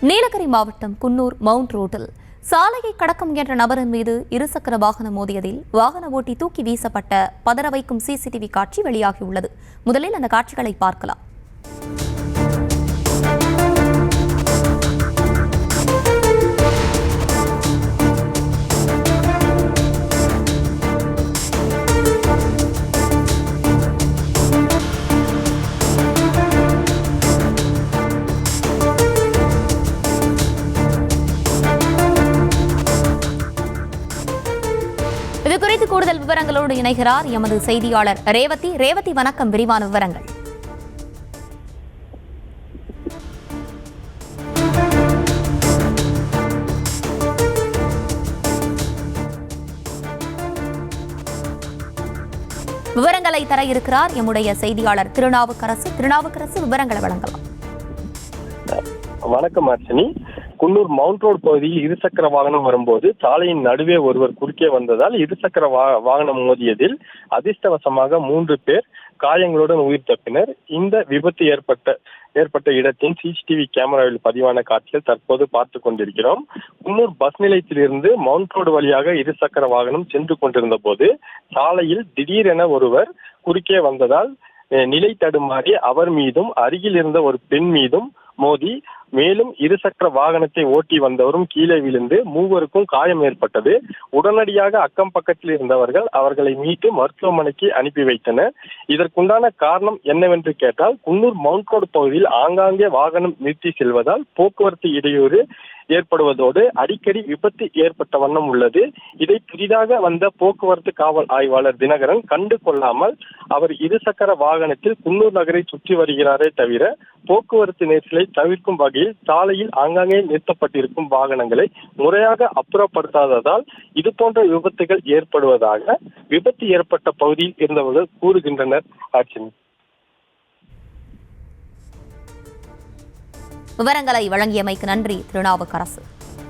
நீலகிரி மாவட்டம் குன்னூர் மவுண்ட் ரோட்டில் சாலையை கடக்க முயன்ற நபரின் மீது இருசக்கர வாகனம் மோதியதில் வாகன ஓட்டி தூக்கி வீசப்பட்ட பதற வைக்கும் சிசிடிவி காட்சி வெளியாகியுள்ளது. முதலில் அந்த காட்சிகளை பார்க்கலாம். இது குறித்து கூடுதல் விவரங்களோடு இணைகிறார் எமது செய்தியாளர் ரேவதி. ரேவதி, வணக்கம். விரிவான விவரங்கள். விவரங்களை தர இருக்கிறார் எம்முடைய செய்தியாளர் திருநாவுக்கரசு. விவரங்களை வழங்கலாம். வணக்கம் அர்ச்சனி. குன்னூர் மவுண்ட் ரோடு பகுதியில் இருசக்கர வாகனம் வரும்போது சாலையின் நடுவே ஒருவர் குறுக்கே வந்ததால் இருசக்கர வாகனம் மோதியதில் அதிர்ஷ்டவசமாக 3 பேர் காயங்களுடன் உயிர் தப்பினர். இந்த விபத்து ஏற்பட்ட இடத்தின் சிசிடிவி கேமராவில் பதிவான காட்சிகள் தற்போது பார்த்து கொண்டிருக்கிறோம். குன்னூர் பஸ் நிலையத்திலிருந்து மவுண்ட் ரோடு வழியாக இருசக்கர வாகனம் சென்று கொண்டிருந்த போது சாலையில் திடீரென ஒருவர் குறுக்கே வந்ததால் நிலை தடுமாறி அவர் மீதும் அருகில் இருந்த ஒரு பெண் மீதும் மோதி, மேலும் இருசக்கர வாகனத்தை ஓட்டி வந்தவரும் கீழே விழுந்து 3 காயம் ஏற்பட்டது. உடனடியாக அக்கம் பக்கத்தில் இருந்தவர்கள் அவர்களை மீட்டு மருத்துவமனைக்கு அனுப்பி வைத்தனர். இதற்குண்டான காரணம் என்னவென்று கேட்டால், குன்னூர் மவுண்ட் ரோடு பகுதியில் ஆங்காங்கே வாகனம் நிறுத்தி செல்வதால் போக்குவரத்து இடையூறு ஏற்படுவதோடு அடிக்கடி விபத்து ஏற்பட்ட வண்ணம் உள்ளது. இதை புதிதாக வந்த போக்குவரத்து காவல் ஆய்வாளர் தினகரன் கண்டு கொள்ளாமல் அவர் இருசக்கர வாகனத்தில் குன்னூர் நகரை சுற்றி வருகிறாரே தவிர போக்குவரத்து நெரிசலை தவிர்க்கும் வகையில் சாலையில் ஆங்காங்கே நிறுத்தப்பட்டிருக்கும் வாகனங்களை முறையாக அப்புறப்படுத்தாததால் இதுபோன்ற விபத்துகள் ஏற்படுவதாக விபத்து ஏற்பட்ட பகுதியில் இருந்தவர்கள் கூறுகின்றனர். ஆட்சி விவரங்களை வழங்கியமைக்கு நன்றி திருநாவுக்கரசு.